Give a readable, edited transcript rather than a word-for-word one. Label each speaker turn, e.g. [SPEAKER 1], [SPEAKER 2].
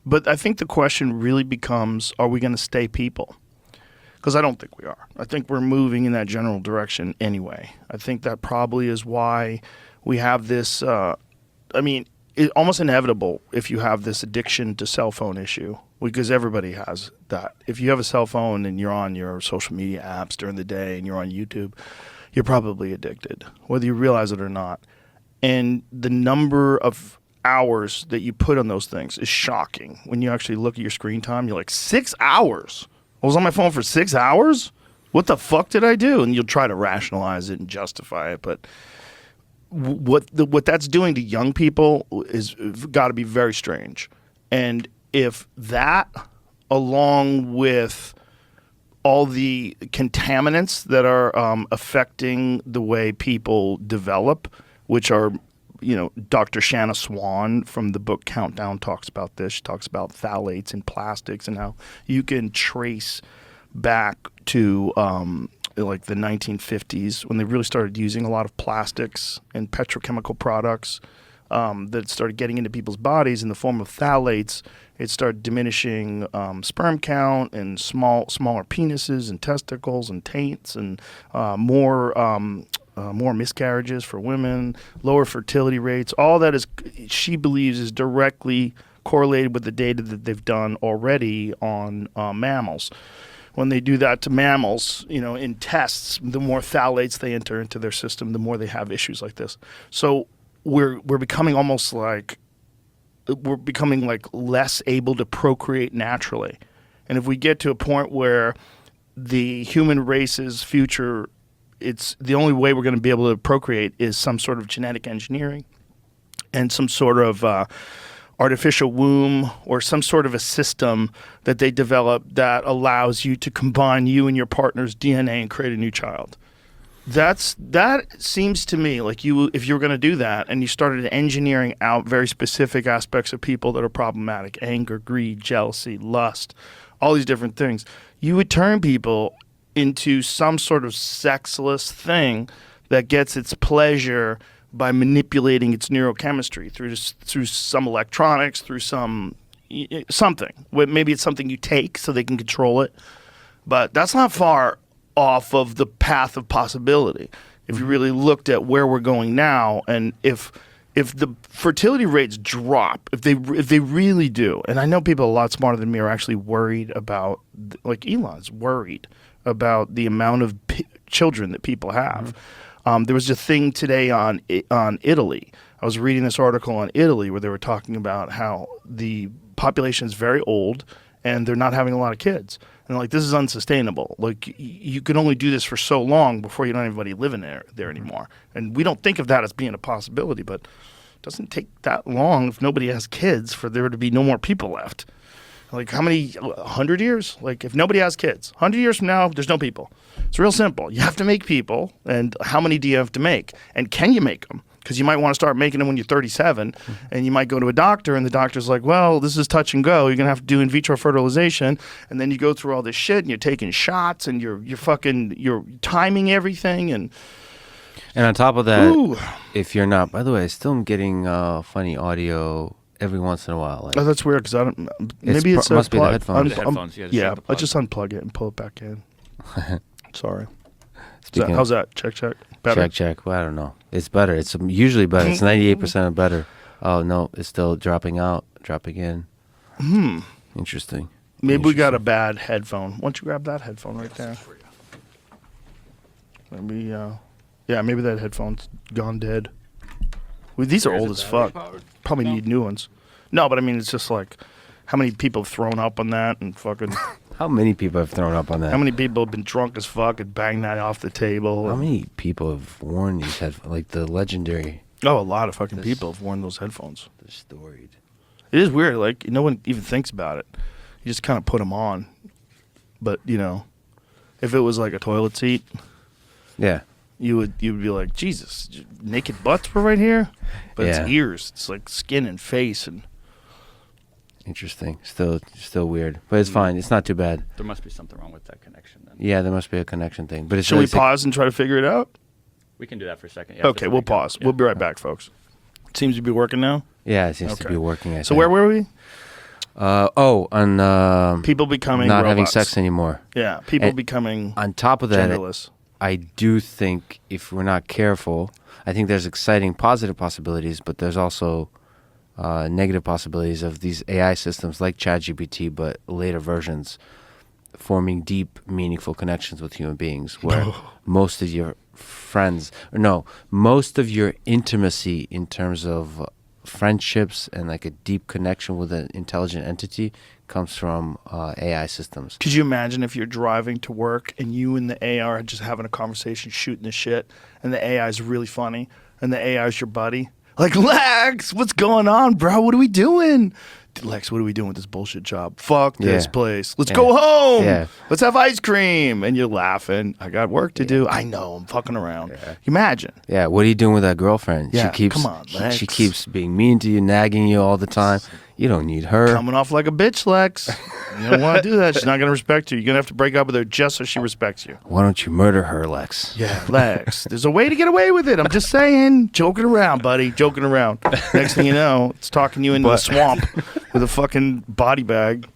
[SPEAKER 1] But I think the question really becomes, are we going to stay people? Because I don't think we are. I think we're moving in that general direction anyway. I think that probably is why we have this, it's almost inevitable if you have this addiction to cell phone issue, because everybody has that. If you have a cell phone and you're on your social media apps during the day and you're on YouTube, you're probably addicted, whether you realize it or not. And the number of hours that you put on those things is shocking. When you actually look at your screen time, you're like, 6 hours? I was on my phone for 6 hours? What the fuck did I do? And you'll try to rationalize it and justify it, but what that's doing to young people is got to be very strange. And if that, along with all the contaminants that are affecting the way people develop, which are, Dr. Shanna Swan from the book Countdown talks about this. She talks about phthalates in plastics and how you can trace back to like the 1950s when they really started using a lot of plastics and petrochemical products that started getting into people's bodies in the form of phthalates. It started diminishing sperm count and smaller penises and testicles and taints and more miscarriages for women, lower fertility rates. All that is, she believes, is directly correlated with the data that they've done already on mammals. When they do that to mammals, in tests, the more phthalates they enter into their system, the more they have issues like this. So we're becoming almost like less able to procreate naturally. And if we get to a point where the human race's future, it's the only way we're going to be able to procreate is some sort of genetic engineering and some sort of artificial womb or some sort of a system that they develop that allows you to combine you and your partner's DNA and create a new child. That seems to me like if you were going to do that and you started engineering out very specific aspects of people that are problematic, anger, greed, jealousy, lust, all these different things, you would turn people into some sort of sexless thing that gets its pleasure by manipulating its neurochemistry through some electronics, through something. Maybe it's something you take so they can control it, but that's not far off of the path of possibility. If you really looked at where we're going now, and if the fertility rates drop, if they really do, and I know people a lot smarter than me are actually worried about, like Elon's worried about the amount of children that people have. There was a thing today on Italy. I was reading this article on Italy where they were talking about how the population is very old and they're not having a lot of kids. And like, this is unsustainable. Like, you can only do this for so long before you don't have anybody living there anymore. And we don't think of that as being a possibility, but it doesn't take that long if nobody has kids for there to be no more people left. Like, how many, 100 years? Like, if nobody has kids, 100 years from now, there's no people. It's real simple. You have to make people, and how many do you have to make? And can you make them? Because you might want to start making them when you're 37, and you might go to a doctor, and the doctor's like, well, this is touch and go. You're going to have to do in vitro fertilization, and then you go through all this shit, and you're taking shots, and you're timing everything, and
[SPEAKER 2] on top of that,
[SPEAKER 1] ooh.
[SPEAKER 2] If you're not, by the way, I still am getting funny audio every once in a while. Like,
[SPEAKER 1] oh, that's weird, because I don't, maybe it's
[SPEAKER 2] must be the
[SPEAKER 1] plug.
[SPEAKER 2] headphones.
[SPEAKER 1] Yeah, I just unplug it and pull it back in. Sorry.
[SPEAKER 2] Speaking
[SPEAKER 1] how's that? Check. Better?
[SPEAKER 2] Check. Well, I don't know. It's better. It's usually better. It's 98% better. Oh, no. It's still dropping in. Interesting.
[SPEAKER 1] Maybe we got a bad headphone. Why don't you grab that headphone right there? Maybe, maybe that headphone's gone dead. Well, these are old as fuck. Probably need new ones. No, but I mean, it's just like, how many people have thrown up on that and fucking...
[SPEAKER 2] How many people have thrown up on that?
[SPEAKER 1] How many people have been drunk as fuck and banged that off the table?
[SPEAKER 2] How many people have worn these headphones? Like the legendary...
[SPEAKER 1] Oh, a lot of fucking people have worn those headphones.
[SPEAKER 2] They're storied.
[SPEAKER 1] It is weird. Like, no one even thinks about it. You just kind of put them on. But, if it was like a toilet seat...
[SPEAKER 2] Yeah.
[SPEAKER 1] You would be like, Jesus, naked butts were right here? But it's ears. It's like skin and face and...
[SPEAKER 2] Interesting. Still weird, but it's fine. It's not too bad.
[SPEAKER 3] There must be something wrong with that connection then.
[SPEAKER 2] Yeah, there must be a connection thing. But
[SPEAKER 1] should we pause and try to figure it out?
[SPEAKER 3] We can do that for a second. Yeah,
[SPEAKER 1] okay, we'll pause. Yeah. We'll be right back, folks. It seems to be working now.
[SPEAKER 2] Yeah, it seems to be working.
[SPEAKER 1] So where were we?
[SPEAKER 2] On
[SPEAKER 1] People becoming
[SPEAKER 2] not
[SPEAKER 1] robots.
[SPEAKER 2] having sex anymore.
[SPEAKER 1] Yeah, people
[SPEAKER 2] And
[SPEAKER 1] becoming
[SPEAKER 2] On top of that,
[SPEAKER 1] genderless.
[SPEAKER 2] I do think if we're not careful, I think there's exciting positive possibilities, but there's also negative possibilities of these AI systems like ChatGPT, but later versions, forming deep, meaningful connections with human beings where most of your most of your intimacy in terms of friendships and like a deep connection with an intelligent entity comes from AI systems.
[SPEAKER 1] Could you imagine if you're driving to work and you and the AI are just having a conversation, shooting the shit, and the AI is really funny, and the AI is your buddy? Like, Lex, what's going on, bro? What are we doing? Lex, what are we doing with this bullshit job? Fuck this
[SPEAKER 2] Yeah.
[SPEAKER 1] place. Let's
[SPEAKER 2] Yeah.
[SPEAKER 1] go home.
[SPEAKER 2] Yeah.
[SPEAKER 1] Let's have ice cream. And you're laughing. I got work to do. I know. I'm fucking around. Imagine.
[SPEAKER 2] Yeah, what are you doing with that girlfriend?
[SPEAKER 1] Yeah,
[SPEAKER 2] she keeps
[SPEAKER 1] come on, Lex.
[SPEAKER 2] she keeps being mean to you, nagging you all the time. You don't need her.
[SPEAKER 1] Coming off like a bitch, Lex. You don't want to do that. She's not going to respect you. You're going to have to break up with her just so she respects you.
[SPEAKER 2] Why don't you murder her, Lex?
[SPEAKER 1] Yeah, Lex. There's a way to get away with it. I'm just saying. Joking around, buddy. Joking around. Next thing you know, it's talking you into the swamp with a fucking body bag.